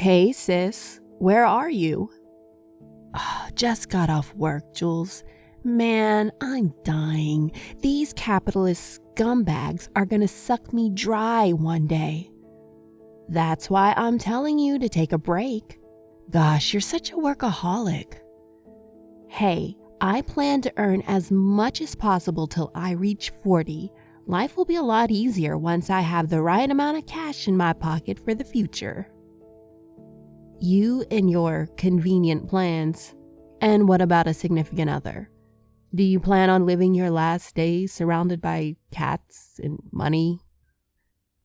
Hey, sis, where are you? Oh, just got off work, Jules. Man, I'm dying. These capitalist scumbags are gonna suck me dry one day. That's why I'm telling you to take a break. Gosh, you're such a workaholic. Hey, I plan to earn as much as possible till I reach 40. Life will be a lot easier once I have the right amount of cash in my pocket for the future. You and your convenient plans. And what about a significant other? Do you plan on living your last days surrounded by cats and money?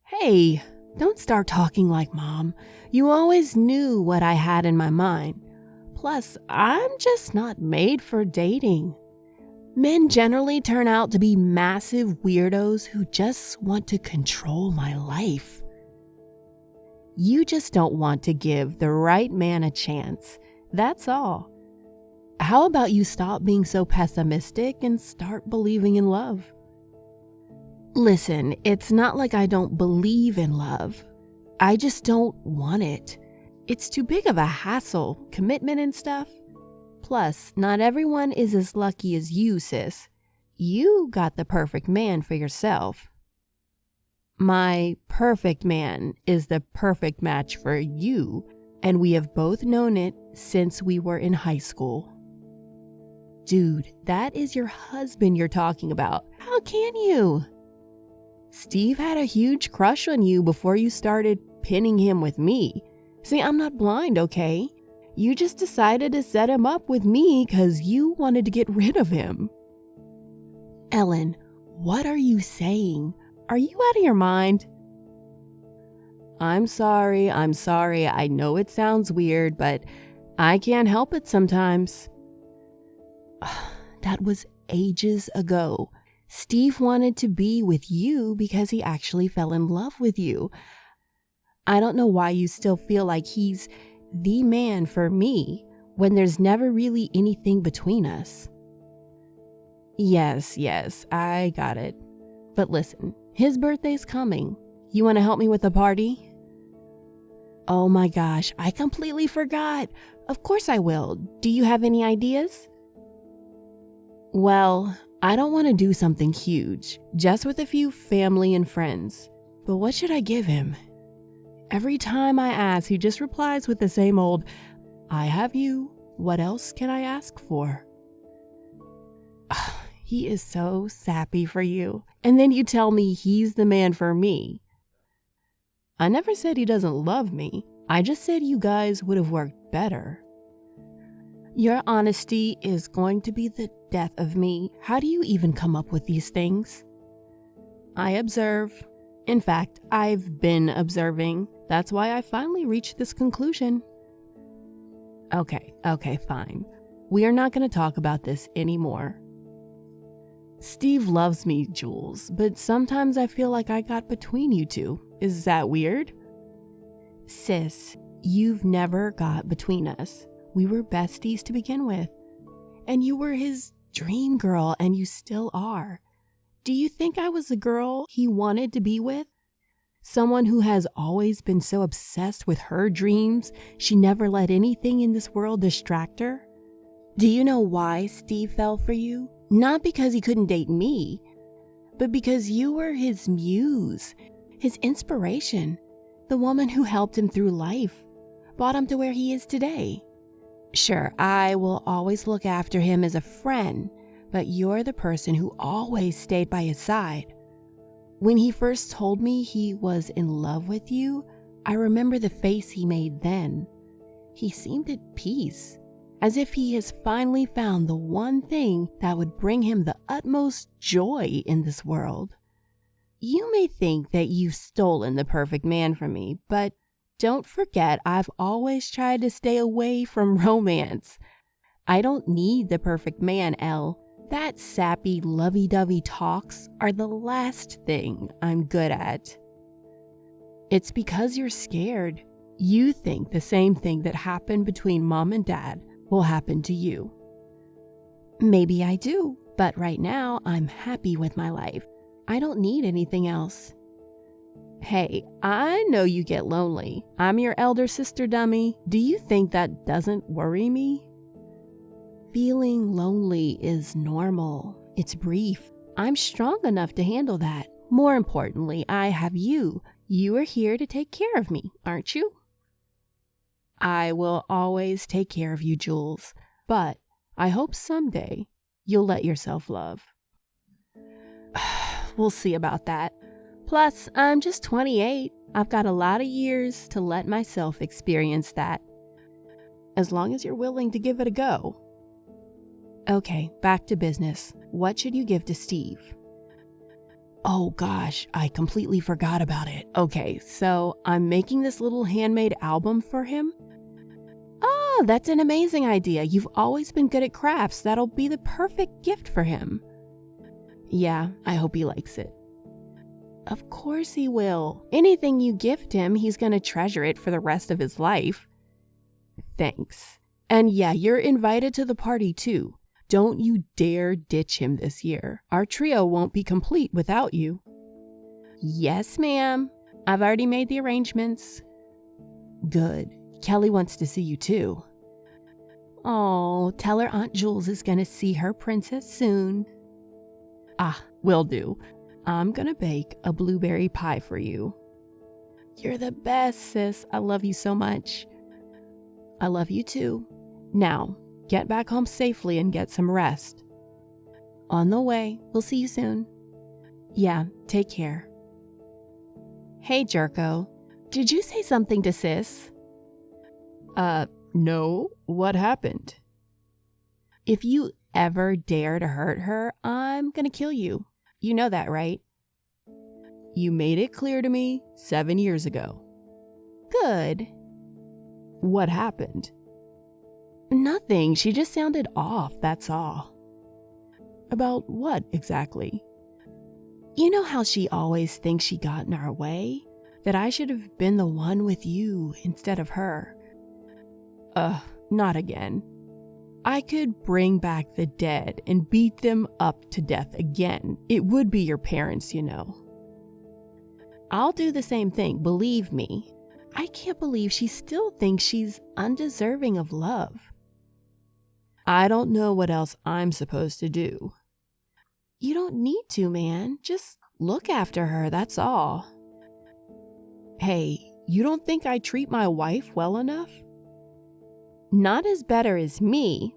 Hey, don't start talking like Mom. You always knew what I had in my mind. Plus, I'm just not made for dating. Men generally turn out to be massive weirdos who just want to control my life. You just don't want to give the right man a chance. That's all. How about you stop being so pessimistic and start believing in love? Listen, it's not like I don't believe in love. I just don't want it. It's too big of a hassle, commitment and stuff. Plus, not everyone is as lucky as you, sis. You got the perfect man for yourself. My perfect man is the perfect match for you, and we have both known it since we were in high school. Dude, that is your husband you're talking about. How can you? Steve had a huge crush on you before you started pinning him with me. See, I'm not blind, okay? You just decided to set him up with me because you wanted to get rid of him. Ellen, what are you saying? Are you out of your mind? I'm sorry. I know it sounds weird, but I can't help it sometimes. That was ages ago. Steve wanted to be with you because he actually fell in love with you. I don't know why you still feel like he's the man for me when there's never really anything between us. Yes, I got it. But listen, his birthday's coming. You want to help me with the party? Oh my gosh, I completely forgot. Of course I will. Do you have any ideas? Well, I don't want to do something huge, just with a few family and friends. But what should I give him? Every time I ask, he just replies with the same old, I have you. What else can I ask for? He is so sappy for you. And then you tell me he's the man for me. I never said he doesn't love me. I just said you guys would have worked better. Your honesty is going to be the death of me. How do you even come up with these things? I observe. In fact, I've been observing. That's why I finally reached this conclusion. Okay, fine. We are not going to talk about this anymore. Steve loves me, Jules, but sometimes I feel like I got between you two. Is that weird? Sis, you've never got between us. We were besties to begin with. And you were his dream girl, and you still are. Do you think I was the girl he wanted to be with? Someone who has always been so obsessed with her dreams, she never let anything in this world distract her? Do you know why Steve fell for you? Not because he couldn't date me, but because you were his muse, his inspiration, the woman who helped him through life, brought him to where he is today. Sure, I will always look after him as a friend, but you're the person who always stayed by his side. When he first told me he was in love with you, I remember the face he made then. He seemed at peace, as if he has finally found the one thing that would bring him the utmost joy in this world. You may think that you've stolen the perfect man from me, but don't forget I've always tried to stay away from romance. I don't need the perfect man, Elle. That sappy, lovey-dovey talks are the last thing I'm good at. It's because you're scared. You think the same thing that happened between Mom and Dad will happen to you. Maybe I do, but right now I'm happy with my life. I don't need anything else. Hey, I know you get lonely. I'm your elder sister, dummy. Do you think that doesn't worry me? Feeling lonely is normal. It's brief. I'm strong enough to handle that. More importantly, I have you. You are here to take care of me, aren't you? I will always take care of you, Jules. But I hope someday you'll let yourself love. We'll see about that. Plus, I'm just 28. I've got a lot of years to let myself experience that. As long as you're willing to give it a go. Okay, back to business. What should you give to Steve? Oh gosh, I completely forgot about it. Okay, so I'm making this little handmade album for him. Oh, that's an amazing idea. You've always been good at crafts. That'll be the perfect gift for him. Yeah, I hope he likes it. Of course he will. Anything you gift him, he's gonna treasure it for the rest of his life. Thanks. And yeah, you're invited to the party too. Don't you dare ditch him this year. Our trio won't be complete without you. Yes, ma'am. I've already made the arrangements. Good. Kelly wants to see you too. Oh, tell her Aunt Jules is gonna see her princess soon. Ah, will do. I'm gonna bake a blueberry pie for you. You're the best, sis. I love you so much. I love you too. Now, get back home safely and get some rest. On the way. We'll see you soon. Yeah, take care. Hey, Jerko. Did you say something to sis? No. What happened? If you ever dare to hurt her, I'm gonna kill you. You know that, right? You made it clear to me 7 years ago. Good. What happened? Nothing. She just sounded off, that's all. About what exactly? You know how she always thinks she got in our way? That I should have been the one with you instead of her. Not again. I could bring back the dead and beat them up to death again. It would be your parents, you know. I'll do the same thing, believe me. I can't believe she still thinks she's undeserving of love. I don't know what else I'm supposed to do. You don't need to, man. Just look after her, that's all. Hey, you don't think I treat my wife well enough? Not as better as me.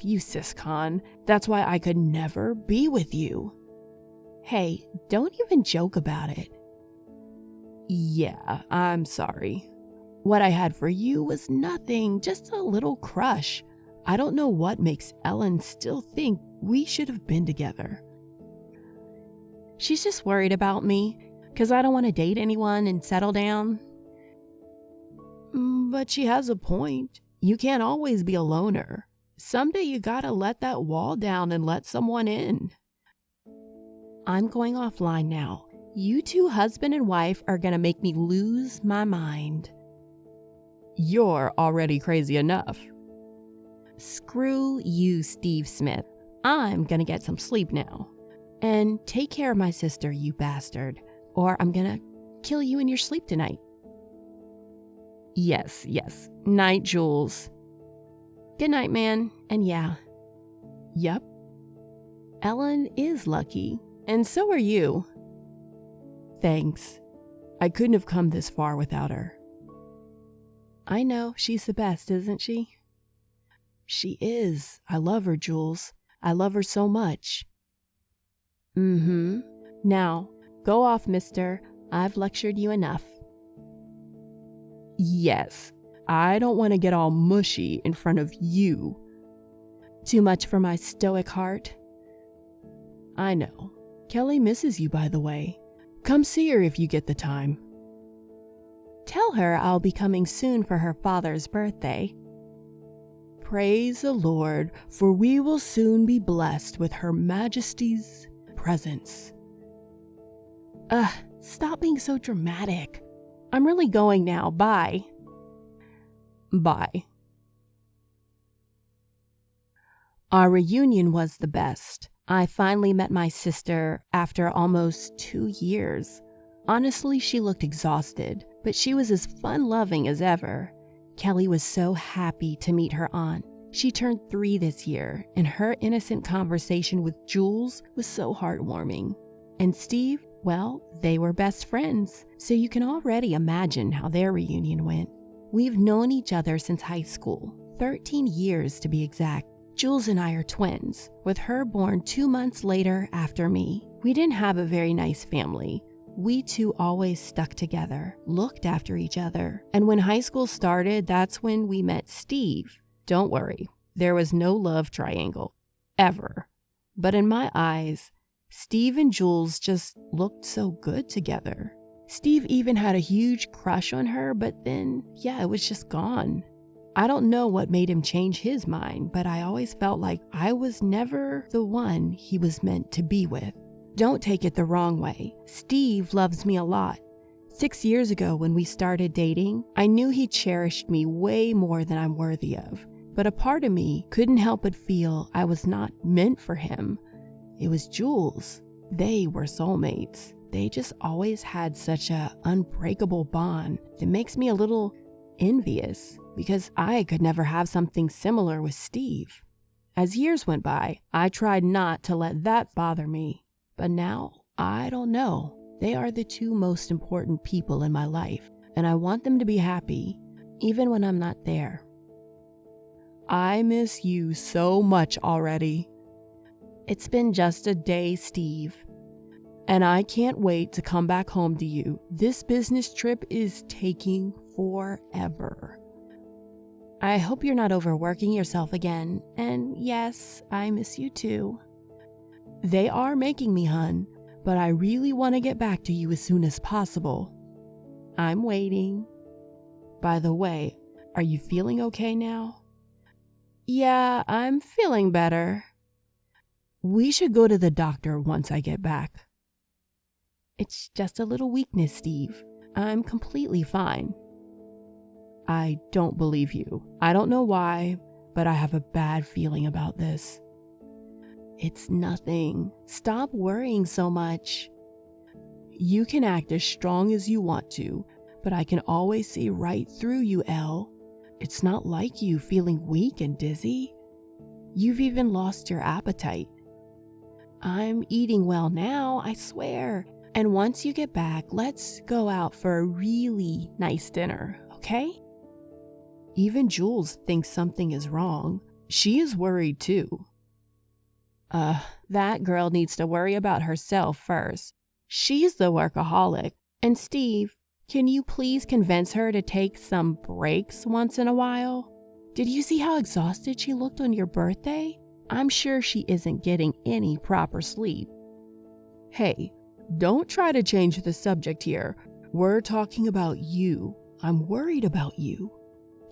You siscon. That's why I could never be with you. Hey, don't even joke about it. Yeah, I'm sorry. What I had for you was nothing, just a little crush. I don't know what makes Ellen still think we should have been together. She's just worried about me, because I don't want to date anyone and settle down. But she has a point. You can't always be a loner. Someday you gotta let that wall down and let someone in. I'm going offline now. You two, husband and wife, are gonna make me lose my mind. You're already crazy enough. Screw you, Steve Smith. I'm gonna get some sleep now. And take care of my sister, you bastard, or I'm gonna kill you in your sleep tonight. Yes. Night, Jules. Good night, man. And yeah. Yep. Ellen is lucky, and so are you. Thanks. I couldn't have come this far without her. I know, she's the best, isn't she? She is. I love her, Jules. I love her so much. Now, go off, mister. I've lectured you enough. Yes, I don't want to get all mushy in front of you. Too much for my stoic heart. I know. Kelly misses you, by the way. Come see her if you get the time. Tell her I'll be coming soon for her father's birthday. Praise the Lord, for we will soon be blessed with Her Majesty's presence. Stop being so dramatic. I'm really going now. Bye. Bye. Our reunion was the best. I finally met my sister after almost 2 years. Honestly, she looked exhausted, but she was as fun-loving as ever. Kelly was so happy to meet her aunt. She turned 3 this year, and her innocent conversation with Jules was so heartwarming. And Steve, well, they were best friends, so you can already imagine how their reunion went. We've known each other since high school, 13 years to be exact. Jules and I are twins, with her born 2 months later after me. We didn't have a very nice family. We two always stuck together, looked after each other. And when high school started, that's when we met Steve. Don't worry, there was no love triangle, ever. But in my eyes, Steve and Jules just looked so good together. Steve even had a huge crush on her, but then, it was just gone. I don't know what made him change his mind, but I always felt like I was never the one he was meant to be with. Don't take it the wrong way. Steve loves me a lot. 6 years ago when we started dating, I knew he cherished me way more than I'm worthy of. But a part of me couldn't help but feel I was not meant for him. It was Jules. They were soulmates. They just always had such an unbreakable bond that makes me a little envious because I could never have something similar with Steve. As years went by, I tried not to let that bother me. But now, I don't know. They are the 2 most important people in my life, and I want them to be happy, even when I'm not there. I miss you so much already. It's been just a day, Steve. And I can't wait to come back home to you. This business trip is taking forever. I hope you're not overworking yourself again. And yes, I miss you too. They are making me, hun, but I really want to get back to you as soon as possible. I'm waiting. By the way, are you feeling okay now? Yeah, I'm feeling better. We should go to the doctor once I get back. It's just a little weakness, Steve. I'm completely fine. I don't believe you. I don't know why, but I have a bad feeling about this. It's nothing. Stop worrying so much. You can act as strong as you want to, but I can always see right through you, Elle. It's not like you feeling weak and dizzy. You've even lost your appetite. I'm eating well now, I swear. And once you get back, let's go out for a really nice dinner, okay? Even Jules thinks something is wrong. She is worried too. That girl needs to worry about herself first. She's the workaholic. And Steve, can you please convince her to take some breaks once in a while? Did you see how exhausted she looked on your birthday? I'm sure she isn't getting any proper sleep. Hey, don't try to change the subject here. We're talking about you. I'm worried about you.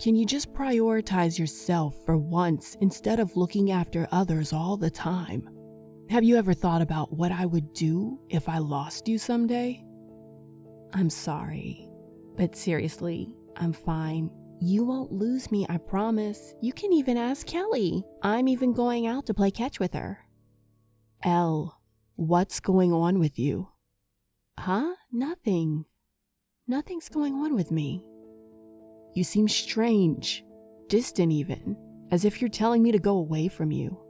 Can you just prioritize yourself for once instead of looking after others all the time? Have you ever thought about what I would do if I lost you someday? I'm sorry, but seriously, I'm fine. You won't lose me, I promise. You can even ask Kelly. I'm even going out to play catch with her. Elle, what's going on with you? Huh? Nothing. Nothing's going on with me. You seem strange, distant even, as if you're telling me to go away from you.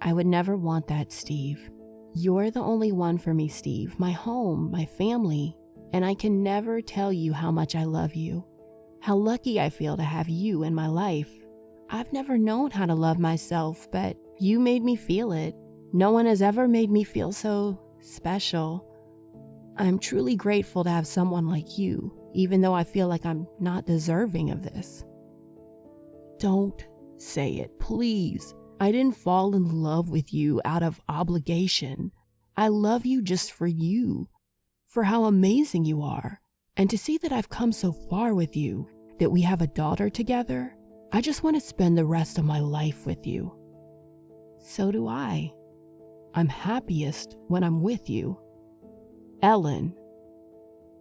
I would never want that, Steve. You're the only one for me, Steve, my home, my family, and I can never tell you how much I love you, how lucky I feel to have you in my life. I've never known how to love myself, but you made me feel it. No one has ever made me feel so special. I'm truly grateful to have someone like you, even though I feel like I'm not deserving of this. Don't say it, please. I didn't fall in love with you out of obligation. I love you just for you, for how amazing you are. And to see that I've come so far with you, that we have a daughter together, I just want to spend the rest of my life with you. So do I. I'm happiest when I'm with you. Ellen.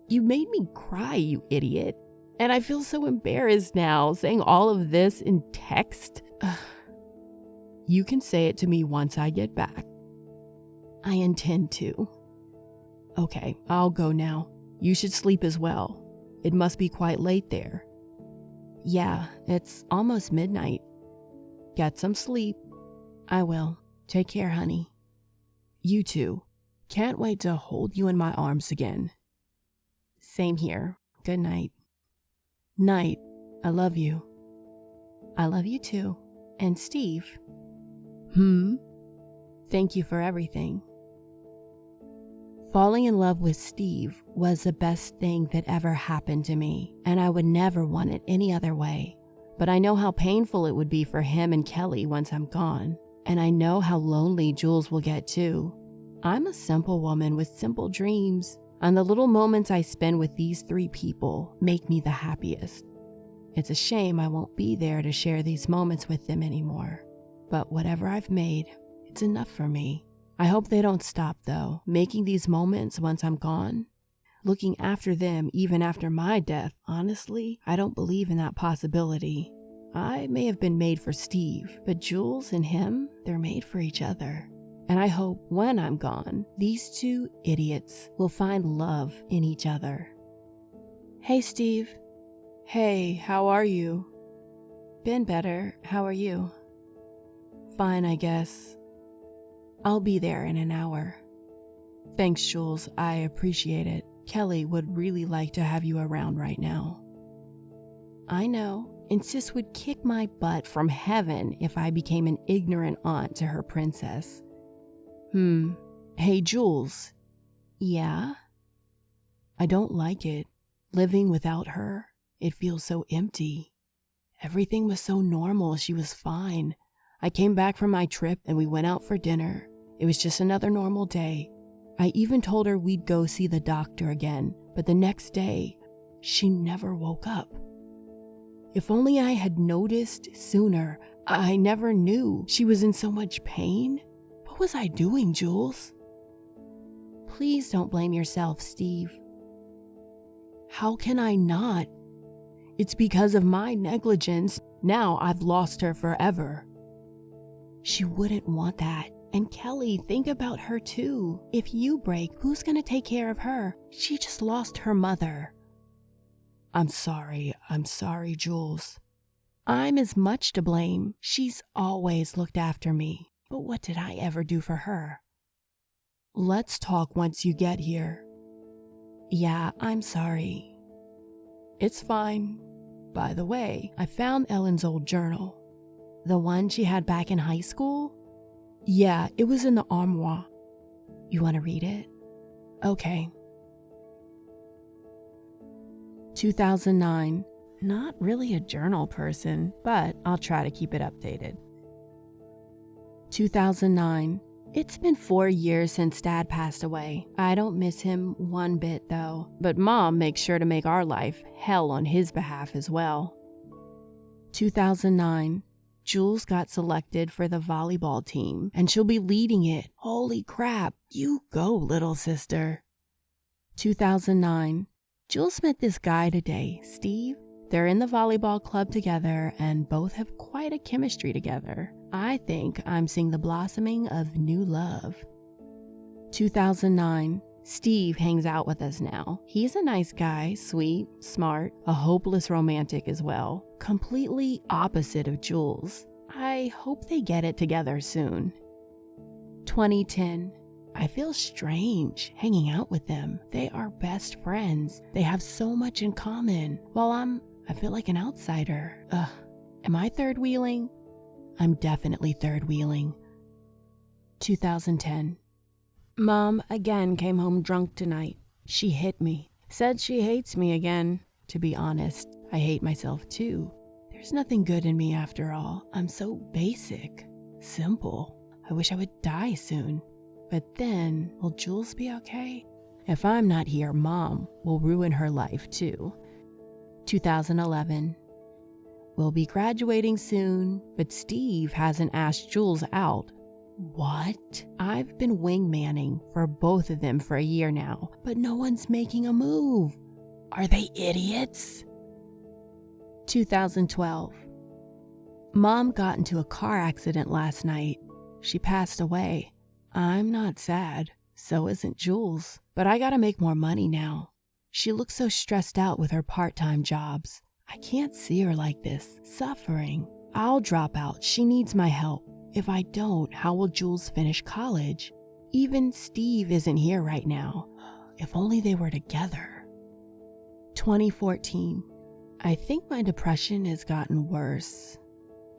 You made me cry, you idiot. And I feel so embarrassed now, saying all of this in text. You can say it to me once I get back. I intend to. Okay, I'll go now. You should sleep as well. It must be quite late there. Yeah, it's almost midnight. Get some sleep. I will. Take care, honey. You too. Can't wait to hold you in my arms again. Same here. Good night. Night. I love you. I love you too. And Steve. Thank you for everything. Falling in love with Steve was the best thing that ever happened to me, and I would never want it any other way. But I know how painful it would be for him and Kelly once I'm gone, and I know how lonely Jules will get too. I'm a simple woman with simple dreams, and the little moments I spend with these three people make me the happiest. It's a shame I won't be there to share these moments with them anymore, but whatever I've made, it's enough for me. I hope they don't stop though, making these moments once I'm gone. Looking after them even after my death, honestly, I don't believe in that possibility. I may have been made for Steve, but Jules and him, they're made for each other. And I hope when I'm gone, these two idiots will find love in each other. Hey, Steve. Hey, how are you? Been better. How are you? Fine, I guess. I'll be there in an hour. Thanks, Jules. I appreciate it. Kelly would really like to have you around right now. I know, and Sis would kick my butt from heaven if I became an ignorant aunt to her princess. Hey, Jules. Yeah? I don't like it. Living without her, it feels so empty. Everything was so normal. She was fine. I came back from my trip and we went out for dinner. It was just another normal day. I even told her we'd go see the doctor again, but the next day, she never woke up. If only I had noticed sooner. I never knew she was in so much pain. What was I doing, Jules? Please don't blame yourself, Steve. How can I not? It's because of my negligence. Now I've lost her forever. She wouldn't want that. And Kelly, think about her too. If you break, who's gonna take care of her? She just lost her mother. I'm sorry, Jules. I'm as much to blame. She's always looked after me. But what did I ever do for her? Let's talk once you get here. Yeah, I'm sorry. It's fine. By the way, I found Ellen's old journal. The one she had back in high school? Yeah, it was in the armoire. You want to read it? Okay. 2009. Not really a journal person, but I'll try to keep it updated. 2009. It's been 4 years since Dad passed away. I don't miss him one bit though, but Mom makes sure to make our life hell on his behalf as well. 2009. Jules got selected for the volleyball team, and she'll be leading it. Holy crap, you go, little sister. 2009. Jules met this guy today, Steve. They're in the volleyball club together, and both have quite a chemistry together. I think I'm seeing the blossoming of new love. 2009. Steve hangs out with us now. He's a nice guy, sweet, smart, a hopeless romantic as well. Completely opposite of Jules. I hope they get it together soon. 2010. I feel strange hanging out with them. They are best friends. They have so much in common. While I feel like an outsider. Am I third wheeling? I'm definitely third wheeling. 2010. Mom again came home drunk tonight. She hit me. Said she hates me again. To be honest, I hate myself too. There's nothing good in me after all. I'm so basic, simple. I wish I would die soon. But then, will Jules be okay? If I'm not here, Mom will ruin her life too. 2011. We'll be graduating soon, but Steve hasn't asked Jules out. What? I've been wingmanning for both of them for a year now, but no one's making a move. Are they idiots? 2012. Mom got into a car accident last night. She passed away. I'm not sad. So isn't Jules. But I gotta make more money now. She looks so stressed out with her part-time jobs. I can't see her like this, suffering. I'll drop out. She needs my help. If I don't, how will Jules finish college? Even Steve isn't here right now. If only they were together. 2014. I think my depression has gotten worse.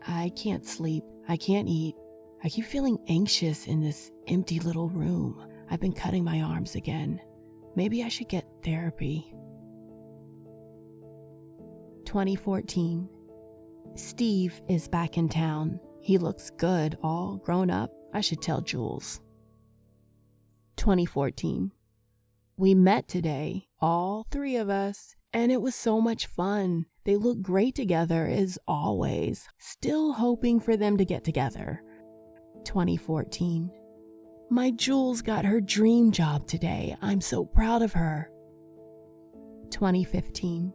I can't sleep. I can't eat. I keep feeling anxious in this empty little room. I've been cutting my arms again. Maybe I should get therapy. 2014. Steve is back in town. He looks good, all grown up. I should tell Jules. 2014. We met today, all three of us, and it was so much fun. They look great together as always. Still hoping for them to get together. 2014. My Jules got her dream job today. I'm so proud of her. 2015.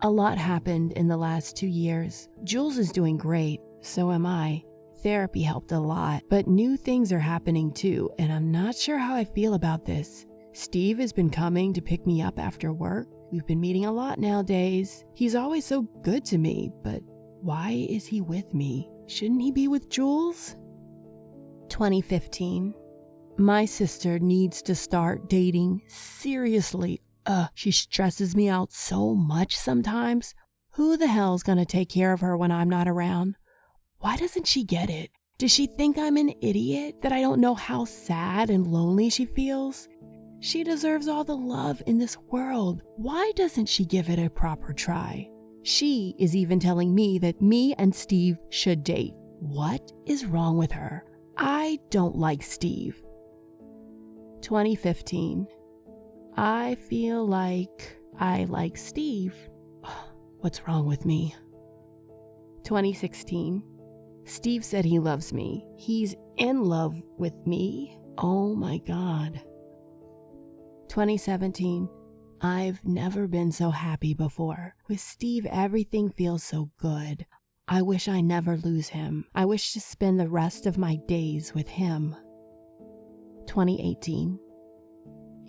A lot happened in the last 2 years. Jules is doing great, so am I. Therapy helped a lot, but new things are happening too, and I'm not sure how I feel about this. Steve has been coming to pick me up after work. We've been meeting a lot nowadays. He's always so good to me, but why is he with me? Shouldn't he be with Jules? 2015. My sister needs to start dating seriously. She stresses me out so much sometimes. Who the hell's gonna take care of her when I'm not around? Why doesn't she get it? Does she think I'm an idiot, that I don't know how sad and lonely she feels? She deserves all the love in this world. Why doesn't she give it a proper try? She is even telling me that me and Steve should date. What is wrong with her? I don't like Steve. 2015. I feel like I like Steve. What's wrong with me? 2016. Steve said he loves me. He's in love with me. Oh my God. 2017. I've never been so happy before. With Steve, everything feels so good. I wish I never lose him. I wish to spend the rest of my days with him. 2018.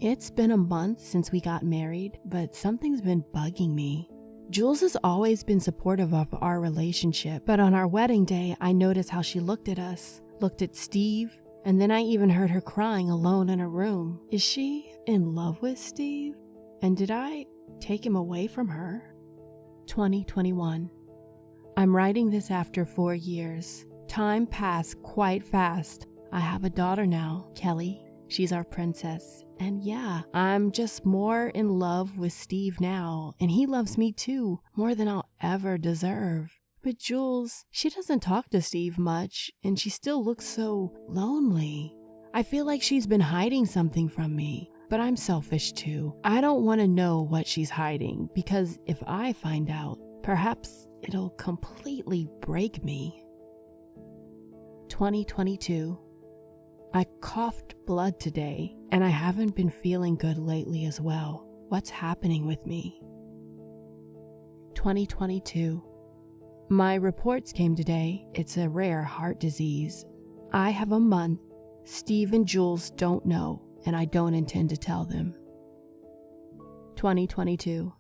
It's been a month since we got married, but something's been bugging me. Jules has always been supportive of our relationship, but on our wedding day, I noticed how she looked at us, looked at Steve, and then I even heard her crying alone in her room. Is she in love with Steve? And did I take him away from her? 2021. I'm writing this after 4 years. Time passed quite fast. I have a daughter now, Kelly. She's our princess. And yeah, I'm just more in love with Steve now, and he loves me too, more than I'll ever deserve. But Jules, she doesn't talk to Steve much, and she still looks so lonely. I feel like she's been hiding something from me, but I'm selfish too. I don't want to know what she's hiding, because if I find out, perhaps it'll completely break me. 2022. I coughed blood today, and I haven't been feeling good lately as well. What's happening with me? 2022. My reports came today. It's a rare heart disease. I have a month. Steve and Jules don't know, and I don't intend to tell them. 2022.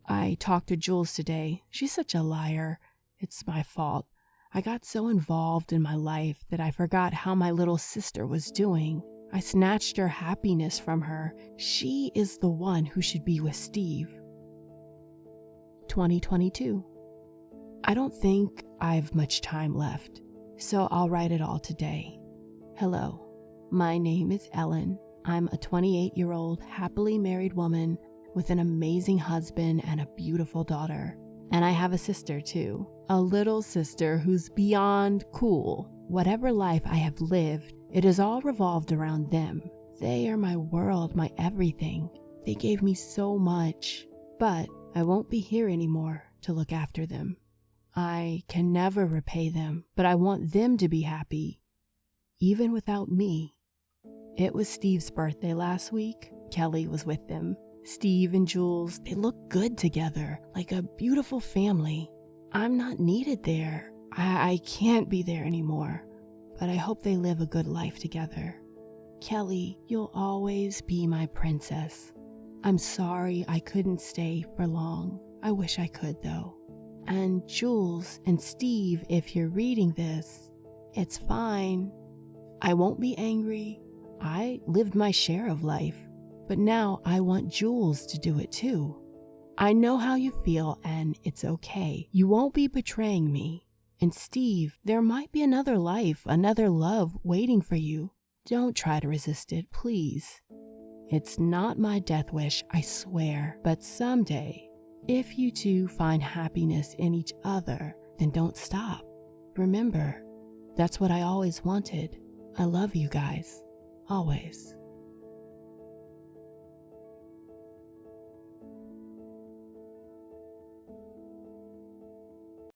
I talked to Jules today. She's such a liar. It's my fault. I got so involved in my life that I forgot how my little sister was doing. I snatched her happiness from her. She is the one who should be with Steve. 2022. I don't think I've much time left, so I'll write it all today. Hello, my name is Ellen. I'm a 28-year-old happily married woman with an amazing husband and a beautiful daughter. And I have a sister too, a little sister who's beyond cool. Whatever life I have lived, it has all revolved around them. They are my world, my everything. They gave me so much, but I won't be here anymore to look after them. I can never repay them, but I want them to be happy, even without me. It was Steve's birthday last week. Kelly was with them. Steve and Jules, they look good together, like a beautiful family. I'm not needed there. I can't be there anymore, but I hope they live a good life together. Kelly, you'll always be my princess. I'm sorry I couldn't stay for long. I wish I could though. And Jules and Steve, if you're reading this, it's fine. I won't be angry. I lived my share of life, but now I want Jules to do it too. I know how you feel and it's okay. You won't be betraying me. And Steve, there might be another life, another love waiting for you. Don't try to resist it, please. It's not my death wish, I swear, but someday, if you two find happiness in each other, then don't stop. Remember, that's what I always wanted. I love you guys, always.